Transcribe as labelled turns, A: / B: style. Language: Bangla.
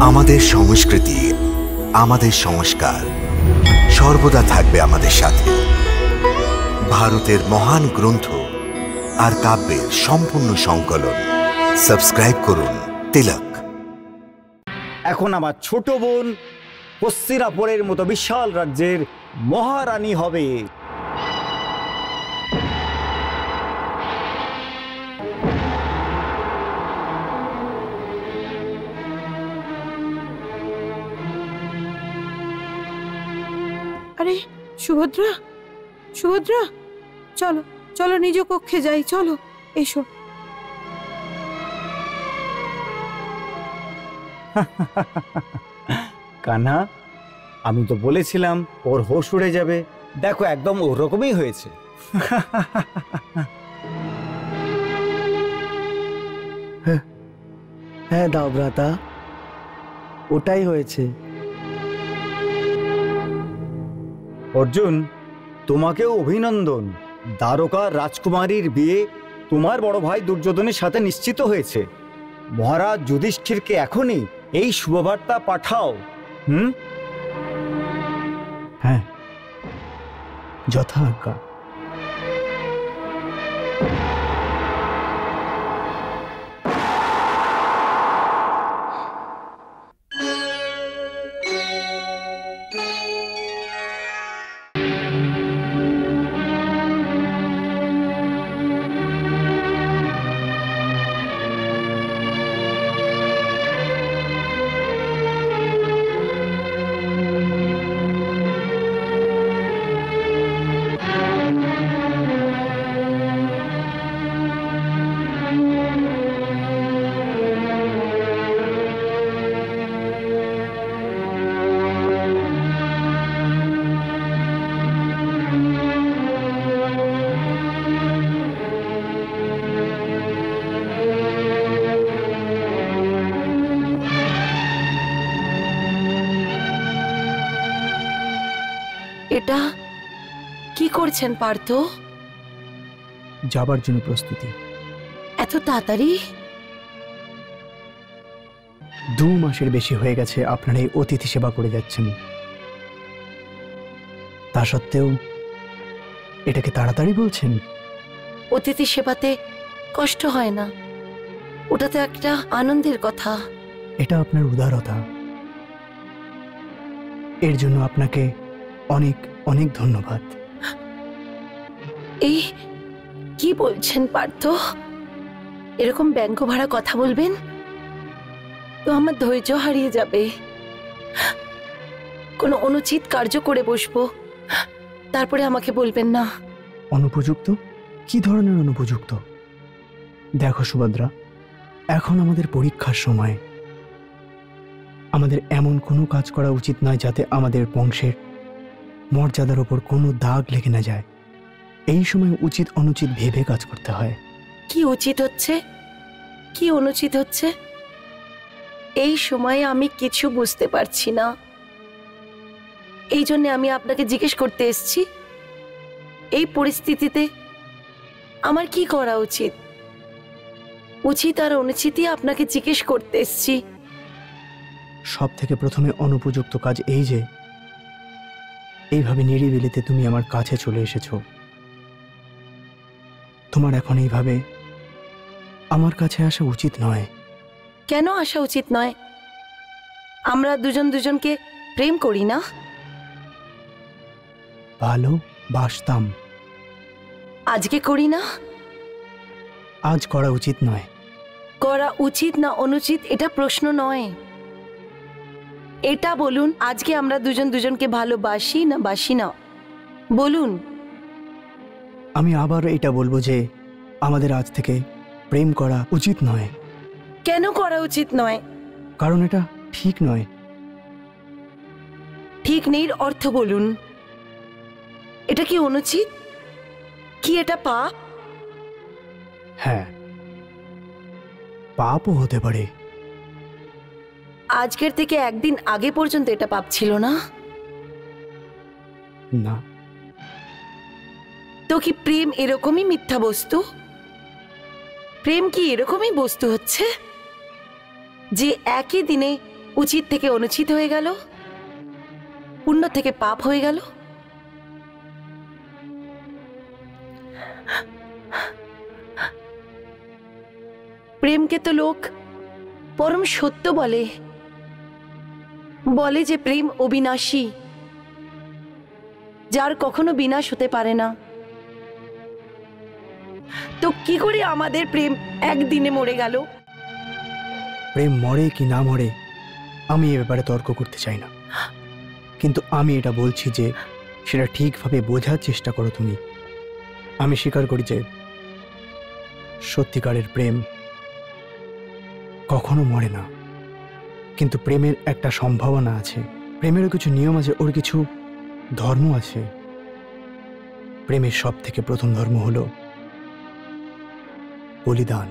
A: আমাদের সংস্কৃতি, আমাদের সংস্কার সর্বদা থাকবে আমাদের সাথে। ভারতের মহান গ্রন্থ আর কাব্যের সম্পূর্ণ সংকলন। সাবস্ক্রাইব করুন তিলক।
B: এখন আমার ছোট বোন হস্তিনাপুরের মতো বিশাল রাজ্যের মহারানী হবে।
C: আরে সুভদ্রা, সুভদ্রা, চলো চলো নিজ কক্ষে যাই, চলো এসো।
B: কান্না, আমি তো বলেছিলাম ওর হোশ উড়ে যাবে। দেখো একদম ওরকমই হয়েছে।
D: হ্যাঁ দাও ভ্রাতা, ওটাই হয়েছে।
B: অর্জুন, তোমাকেও অভিনন্দন। দ্বারকার রাজকুমারীর বিয়ে তোমার বড় ভাই দুর্যোধনের সাথে নিশ্চিত হয়েছে। মহারাজ যুধিষ্ঠিরকে এখনই এই শুভবার্তা পাঠাও।
D: হ্যাঁ, যথা আজ্ঞা।
C: এটা কি করছেন পার্থ?
D: যাবার জন্য প্রস্তুতি।
C: এত তাড়াতাড়ি?
D: 2 মাসের বেশি হয়ে গেছে আপনারা এই অতিথি সেবা করে যাচ্ছেন, তা সত্ত্বেও এটাকে তাড়াতাড়ি বলছেন?
C: অতিথি সেবাতে কষ্ট হয় না, ওটা তো একটা আনন্দের কথা।
D: এটা আপনার উদারতা, এর জন্য আপনাকে অনেক অনেক ধন্যবাদ।
C: এই কি বলছেন পার্থ? এরকম ব্যঙ্গ ভরা কথা বলবেন তো আমার ধৈর্য হারিয়ে যাবে। কোনো অনুচিত কার্য করে বসবো, তারপরে আমাকে বলবেন না।
D: অনুপযুক্ত? কি ধরনের অনুপযুক্ত? দেখো সুভদ্রা, এখন আমাদের পরীক্ষার সময়। আমাদের এমন কোনো কাজ করা উচিত নয় যাতে আমাদের বংশের মর্যাদার ওপর কোনো দাগ লেগে না যায়। এই সময় উচিত অনুচিত ভেবে কাজ করতে হয়।
C: কি উচিত হচ্ছে, কি অনুচিত হচ্ছে, এই সময়ে আমি কিছু বুঝতে পারছি না। এই জন্য আমি আপনাকে জিজ্ঞেস করতে এসেছি, এই পরিস্থিতিতে আমার কি করা উচিত? উচিত আর অনুচিতই আপনাকে জিজ্ঞেস করতে এসেছি।
D: সব থেকে প্রথমে অনুপযুক্ত কাজ এই যে এইভাবে নিরিবিলিতে তুমি আমার কাছে চলে এসেছো। তোমার এখন এইভাবে আমার কাছে আসা উচিত নয়।
C: কেন আসা উচিত নয়? আমরা দুজন দুজনকে প্রেম করি না?
D: ভালোবাসতাম।
C: আজকে করি না?
D: আজ করা উচিত নয়।
C: করা উচিত না অনুচিত এটা প্রশ্ন নয়। এটা বলুন, আজকে আমরা দুজন দুজনকে ভালোবাসি না বাসি না? বলুন।
D: আমি আবার এটা বলবো যে আমাদের আজ থেকে প্রেম করা উচিত নয়।
C: কেন করা উচিত নয়?
D: কারণ এটা ঠিক নয়।
C: ঠিক নেই অর্থ বলুন। এটা কি অনুচিত? কি এটা পাপ?
D: হ্যাঁ, পাপও হতে পারে।
C: আজকের থেকে একদিন আগে পর্যন্ত এটা পাপ ছিল না?
D: না।
C: তো কি প্রেম এরকমই মিথ্যা বস্তু? প্রেম কি এরকমই বস্তু হচ্ছে যে একই দিনে উচিত থেকে অনুচিত হয়ে গেল, পুণ্য থেকে পাপ হয়ে গেল। প্রেমকে তো লোক পরম সত্য বলে, বলে যে প্রেম অবিনাশী, যার কখনো বিনাশ হতে পারে না। তো কি করে আমাদের প্রেম একদিনে মরে গেল?
D: প্রেম মরে কি না মরে আমি এ ব্যাপারে তর্ক করতে চাই না, কিন্তু আমি এটা বলছি যে সেটা ঠিকভাবে বোঝার চেষ্টা করো তুমি। আমি স্বীকার করি যে সত্যিকারের প্রেম কখনো মরে না, কিন্তু প্রেমের একটা সম্ভাবনা আছে, প্রেমেরও কিছু নিয়ম আছে, ওর কিছু ধর্ম আছে। প্রেমের সব থেকে প্রথম ধর্ম হলো বলিদান।